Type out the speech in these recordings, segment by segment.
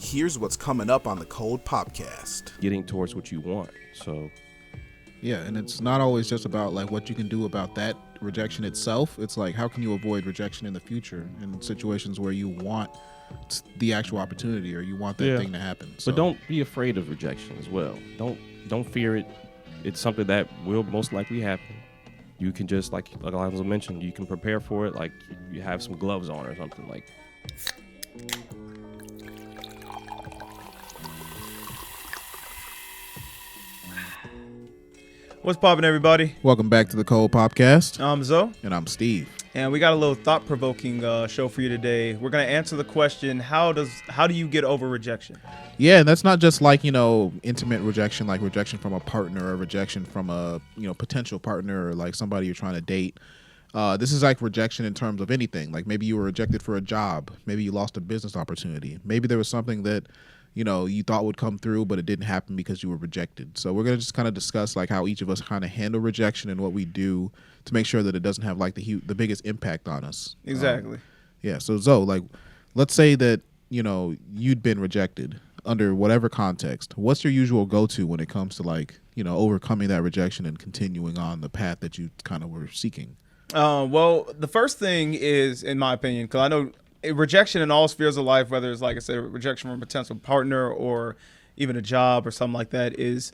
Here's what's coming up on the Cold Popcast. Getting towards what you want. So, yeah, and it's not always just about like what you can do about that rejection itself. It's like how can you avoid rejection in the future in situations where you want the actual opportunity or you want that thing to happen. So. But don't be afraid of rejection as well. Don't fear it. It's something that will most likely happen. You can just like Alonzo mentioned, you can prepare for it. Like you have some gloves on or something like. What's poppin', everybody? Welcome back to the Cold Popcast. I'm Zoe. And I'm Steve. And we got a little thought-provoking show for you today. We're going to answer the question, how do you get over rejection? Yeah, and that's not just like, intimate rejection, like rejection from a partner or rejection from a, potential partner or like somebody you're trying to date. This is like rejection in terms of anything. Like maybe you were rejected for a job. Maybe you lost a business opportunity. Maybe there was something that you thought would come through, but it didn't happen because you were rejected. So we're going to just kind of discuss like how each of us kind of handle rejection and what we do to make sure that it doesn't have like the biggest impact on us. Exactly. Yeah. So Zoe, like, let's say that, you'd been rejected under whatever context. What's your usual go-to when it comes to like, overcoming that rejection and continuing on the path that you kind of were seeking? Well, the first thing is, in my opinion, because I know rejection in all spheres of life, whether it's like I said, rejection from a potential partner or even a job or something like that, is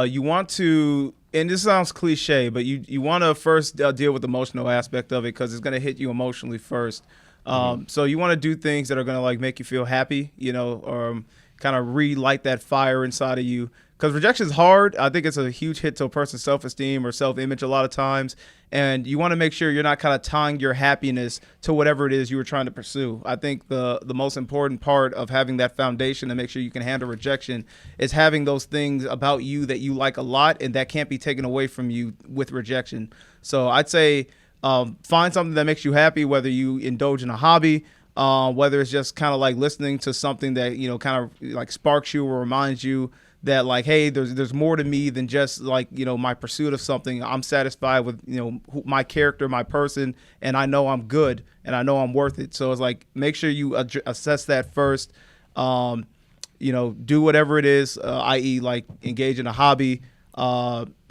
you want to, and this sounds cliche, but you want to first deal with the emotional aspect of it because it's going to hit you emotionally first. So you want to do things that are going to like make you feel happy, or kind of relight that fire inside of you. Because rejection is hard. I think it's a huge hit to a person's self-esteem or self-image a lot of times. And you want to make sure you're not kind of tying your happiness to whatever it is you were trying to pursue. I think the most important part of having that foundation to make sure you can handle rejection is having those things about you that you like a lot and that can't be taken away from you with rejection. So I'd say find something that makes you happy, whether you indulge in a hobby, whether it's just kind of like listening to something that, kind of like sparks you or reminds you that like, hey, there's more to me than just like, my pursuit of something. I'm satisfied with, my character, my person, and I know I'm good and I know I'm worth it. So it's like, make sure you assess that first, do whatever it is, i.e. like engage in a hobby,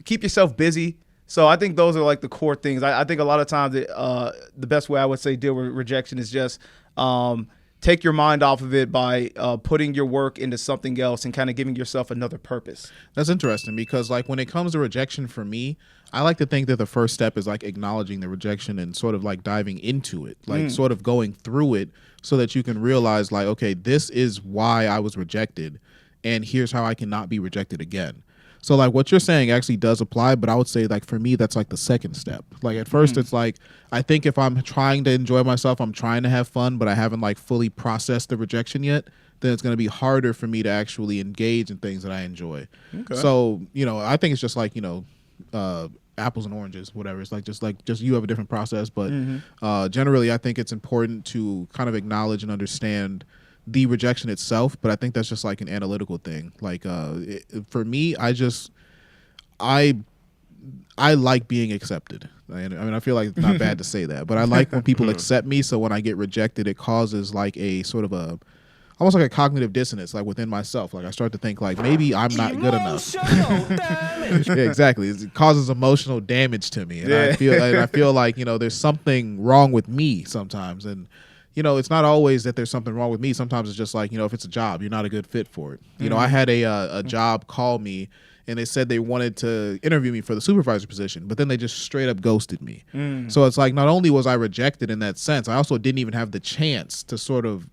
keep yourself busy. So I think those are like the core things. I think a lot of times the best way I would say deal with rejection is just take your mind off of it by putting your work into something else and kind of giving yourself another purpose. That's interesting because like when it comes to rejection for me, I like to think that the first step is like acknowledging the rejection and sort of like diving into it, like sort of going through it so that you can realize like, okay, this is why I was rejected and here's how I cannot be rejected again. So like what you're saying actually does apply, but I would say like for me, that's like the second step. Like at first it's like, I think if I'm trying to enjoy myself, I'm trying to have fun, but I haven't like fully processed the rejection yet, then it's going to be harder for me to actually engage in things that I enjoy. Okay. So, I think it's just like, apples and oranges, whatever. It's like, just you have a different process, but generally I think it's important to kind of acknowledge and understand the rejection itself, but I think that's just like an analytical thing. Like for me, I like being accepted. I mean, I feel like it's not bad to say that, but I like when people accept me. So when I get rejected, it causes like a sort of almost like a cognitive dissonance, like within myself. Like I start to think like maybe I'm not good enough. Yeah, exactly. It causes emotional damage to me, and I feel like there's something wrong with me sometimes, and it's not always that there's something wrong with me. Sometimes it's just like, if it's a job, you're not a good fit for it. I had a job call me and they said they wanted to interview me for the supervisor position, but then they just straight up ghosted me. So it's like, not only was I rejected in that sense, I also didn't even have the chance to sort of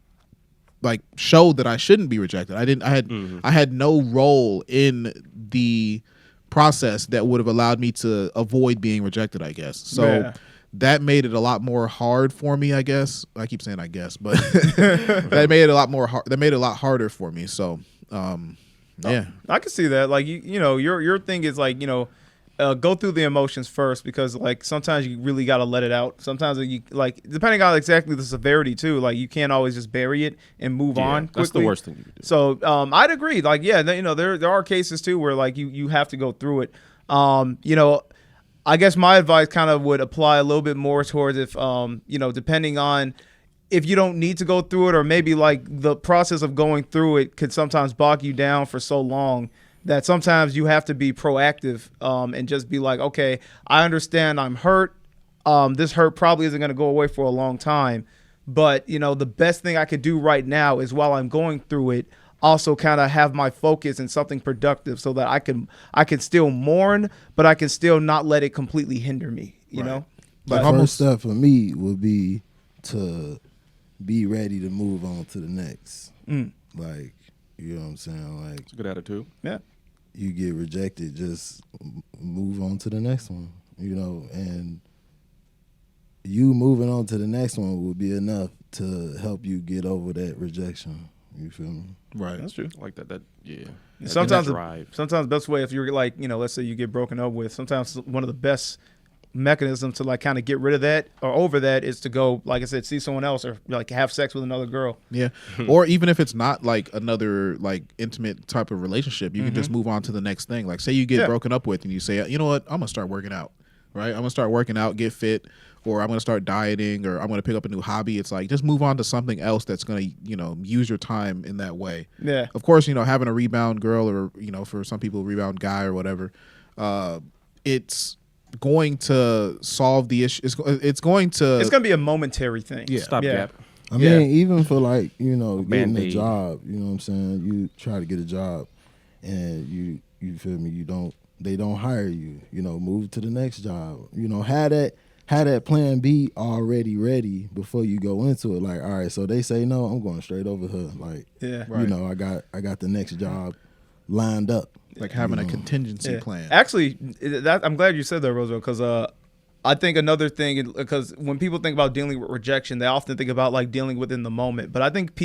like show that I shouldn't be rejected. I had no role in the process that would have allowed me to avoid being rejected, I guess. So yeah. That made it a lot more hard for me, I guess. I keep saying I guess, but that made it a lot more hard. That made it a lot harder for me. So, yeah, I can see that. Like your thing is like go through the emotions first because like sometimes you really got to let it out. Sometimes you like depending on exactly the severity too. Like you can't always just bury it and move on quickly. That's the worst thing you can do. So I'd agree. Like there are cases too where like you have to go through it. I guess my advice kind of would apply a little bit more towards if, depending on if you don't need to go through it, or maybe like the process of going through it could sometimes bog you down for so long that sometimes you have to be proactive and just be like, okay, I understand I'm hurt. This hurt probably isn't going to go away for a long time. But, the best thing I could do right now is while I'm going through it, also kind of have my focus in something productive so that I can still mourn, but I can still not let it completely hinder me, you know? The first step for me would be to be ready to move on to the next. Like, you know what I'm saying? Like, it's a good attitude. Yeah. You get rejected, just move on to the next one, and you moving on to the next one will be enough to help you get over that rejection. You feel me? Right. That's true. Like that yeah. Sometimes the best way, if you're like, let's say you get broken up with, sometimes one of the best mechanisms to like kind of get rid of that or over that is to go, like I said, see someone else or like have sex with another girl. Yeah. Or even if it's not like another like intimate type of relationship, you can just move on to the next thing. Like say you get broken up with and you say, you know what, I'm gonna start working out. Right? I'm gonna start working out, get fit, or I'm gonna start dieting, or I'm gonna pick up a new hobby. It's like just move on to something else that's gonna, use your time in that way. Yeah. Of course, having a rebound girl or, for some people, a rebound guy or whatever, it's going to solve the issue. It's going to be a momentary thing. Yeah. Stopgap. I mean, even for like, getting a Band-Aid. job, you know what I'm saying? You try to get a job and you feel me, they don't hire you, move to the next job. Have that plan B already ready before you go into it. Like, all right, so they say no, I'm going straight over her. Like, Right. I got the next job lined up. like having a contingency plan. Actually, I'm glad you said that, Roosevelt, because I think another thing, because when people think about dealing with rejection, they often think about like dealing with in the moment. But I think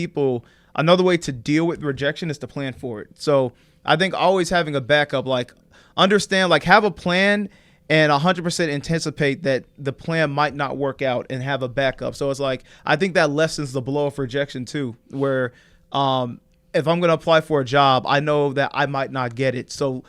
another way to deal with rejection is to plan for it. So I think always having a backup, like understand, like have a plan and 100% anticipate that the plan might not work out and have a backup. So it's like, I think that lessens the blow of rejection too, where if I'm going to apply for a job, I know that I might not get it. So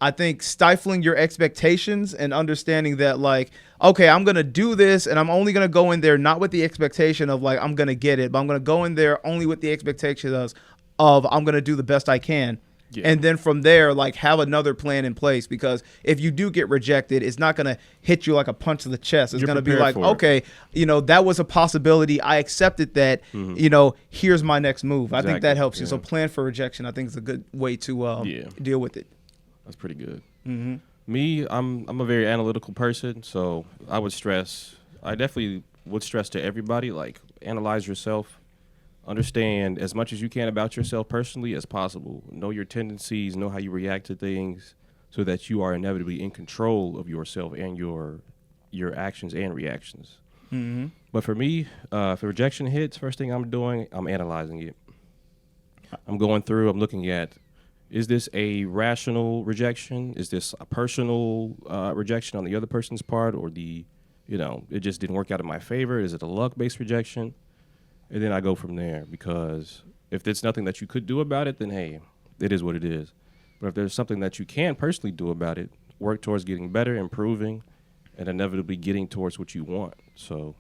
I think stifling your expectations and understanding that like, okay, I'm going to do this and I'm only going to go in there not with the expectation of like I'm going to get it, but I'm going to go in there only with the expectation of I'm going to do the best I can. Yeah. And then from there, like have another plan in place, because if you do get rejected, it's not going to hit you like a punch to the chest. It's going to be like, okay, that was a possibility. I accepted that, here's my next move. Exactly. I think that helps you. So plan for rejection, I think, is a good way to deal with it. That's pretty good. Mm-hmm. Me, I'm a very analytical person, so I definitely would stress to everybody, like, analyze yourself. Understand as much as you can about yourself personally as possible. Know your tendencies, know how you react to things, so that you are inevitably in control of yourself and your actions and reactions. Mm-hmm. But for me, if rejection hits, first thing I'm doing, I'm analyzing it. I'm going through, I'm looking at, is this a rational rejection? Is this a personal rejection on the other person's part, or it just didn't work out in my favor? Is it a luck-based rejection? And then I go from there, because if there's nothing that you could do about it, then, hey, it is what it is. But if there's something that you can personally do about it, work towards getting better, improving, and inevitably getting towards what you want. So,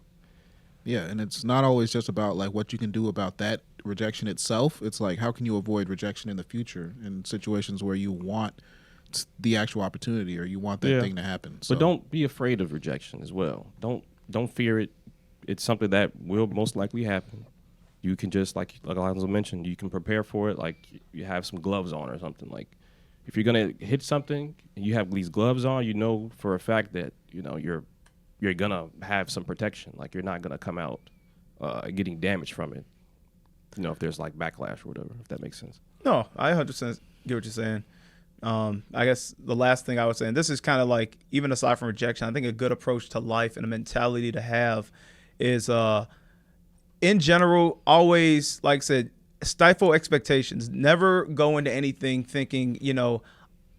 yeah, and it's not always just about like what you can do about that rejection itself. It's like, how can you avoid rejection in the future in situations where you want the actual opportunity or you want that thing to happen. So. But don't be afraid of rejection as well. Don't fear it. It's something that will most likely happen. You can just, like Alonzo mentioned, you can prepare for it. Like you have some gloves on or something. Like if you're gonna hit something and you have these gloves on, you know for a fact that you're gonna have some protection. Like you're not gonna come out getting damaged from it. If there's like backlash or whatever. If that makes sense. No, I 100% get what you're saying. I guess the last thing I would say, and this is kind of like, even aside from rejection, I think a good approach to life and a mentality to have is, in general, always, like I said, stifle expectations. Never go into anything thinking,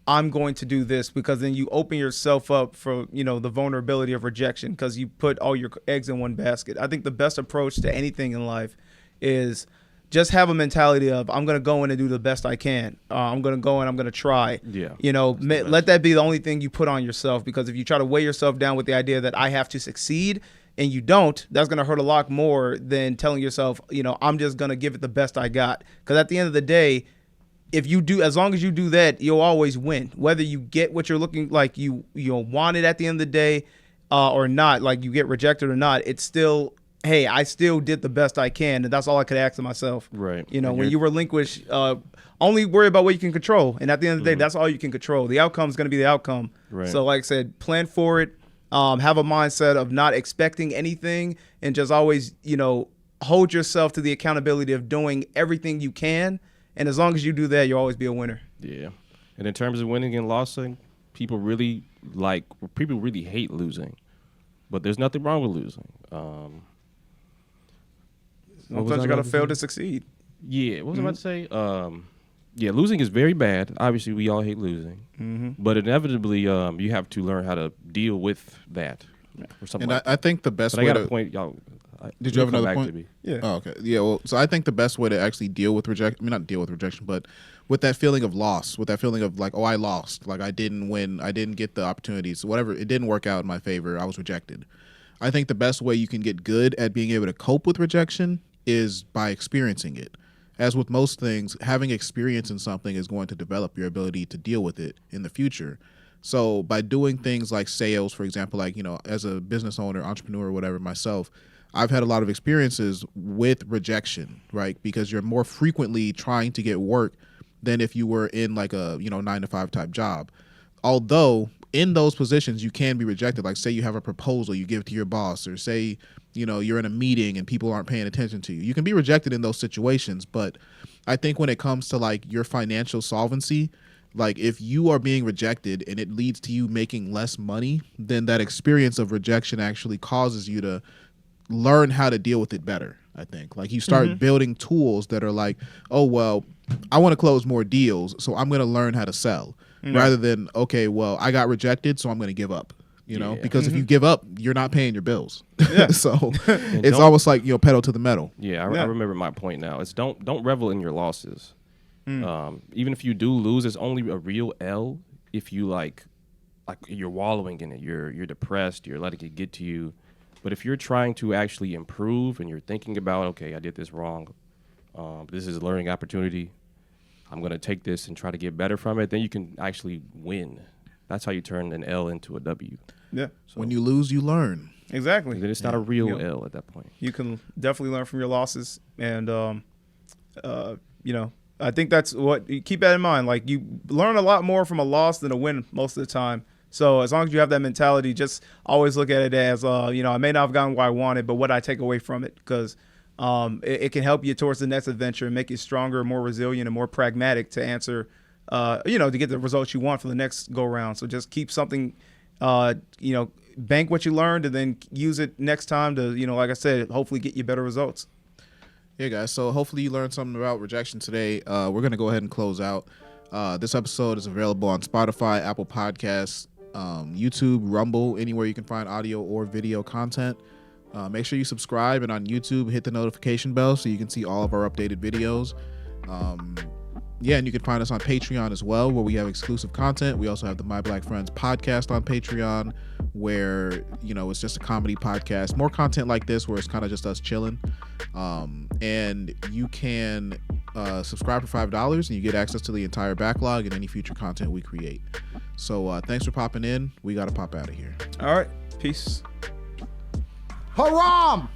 I'm going to do this, because then you open yourself up for, the vulnerability of rejection because you put all your eggs in one basket. I think the best approach to anything in life is just have a mentality of, I'm going to go in and do the best I can. I'm going to go in, I'm going to try. Yeah. Let that be the only thing you put on yourself, because if you try to weigh yourself down with the idea that I have to succeed, and you don't, that's going to hurt a lot more than telling yourself, I'm just going to give it the best I got. Because at the end of the day, if you do, as long as you do that, you'll always win. Whether you get what you're looking like you want it at the end of the day or not, like you get rejected or not, it's still, hey, I still did the best I can, and that's all I could ask of myself. Right. When you relinquish, only worry about what you can control, and at the end of the day, that's all you can control. The outcome is going to be the outcome. Right. So, like I said, plan for it. Have a mindset of not expecting anything, and just always, hold yourself to the accountability of doing everything you can. And as long as you do that, you'll always be a winner. Yeah. And in terms of winning and losing, people really hate losing, but there's nothing wrong with losing. Sometimes you got to fail to succeed. Yeah. What was I about to say? Yeah, losing is very bad. Obviously, we all hate losing, but inevitably, you have to learn how to deal with that or something. And like I think the best that. way I got to a point, y'all. Did you have another back point? To me. Yeah. Oh, okay. Yeah. Well, so I think the best way to actually deal with rejection, not deal with rejection, but with that feeling of loss, with that feeling of like, oh, I lost, like I didn't win, I didn't get the opportunities, whatever, it didn't work out in my favor, I was rejected. I think the best way you can get good at being able to cope with rejection is by experiencing it. As with most things, having experience in something is going to develop your ability to deal with it in the future. So by doing things like sales, for example, like, as a business owner, entrepreneur, or whatever myself, I've had a lot of experiences with rejection, right? Because you're more frequently trying to get work than if you were in like a, 9-to-5 type job. Although in those positions you can be rejected. Like say you have a proposal you give to your boss, or say, you're in a meeting and people aren't paying attention to you. You can be rejected in those situations. But I think when it comes to like your financial solvency, like if you are being rejected and it leads to you making less money, then that experience of rejection actually causes you to learn how to deal with it better. I think like you start building tools that are like, oh, well, I want to close more deals, so I'm going to learn how to sell rather than, okay, well, I got rejected, so I'm going to give up, because if you give up, you're not paying your bills. Yeah. So it's almost like, pedal to the metal. Yeah. I remember my point now. It's don't revel in your losses. Even if you do lose, it's only a real L if you like you're wallowing in it. You're depressed. You're letting it get to you. But if you're trying to actually improve and you're thinking about, okay, I did this wrong, this is a learning opportunity, I'm going to take this and try to get better from it, then you can actually win. That's how you turn an L into a W. Yeah. So when you lose, you learn. Exactly. Then it's not a real L at that point. You can definitely learn from your losses. And, I think that's what – keep that in mind. Like you learn a lot more from a loss than a win most of the time. So as long as you have that mentality, just always look at it as, I may not have gotten what I wanted, but what I take away from it, because it can help you towards the next adventure and make you stronger, more resilient, and more pragmatic to answer, to get the results you want for the next go round. So just keep something, bank what you learned and then use it next time to, like I said, hopefully get you better results. Yeah, guys. So hopefully you learned something about rejection today. We're going to go ahead and close out. This episode is available on Spotify, Apple Podcasts, YouTube, Rumble, anywhere you can find audio or video content. Make sure you subscribe, and on YouTube, hit the notification bell so you can see all of our updated videos. And you can find us on Patreon as well, where we have exclusive content. We also have the My Black Friends podcast on Patreon, where, it's just a comedy podcast. More content like this, where it's kind of just us chilling. And you can subscribe for $5, and you get access to the entire backlog and any future content we create. So thanks for popping in. We got to pop out of here. All right. Peace. Haram!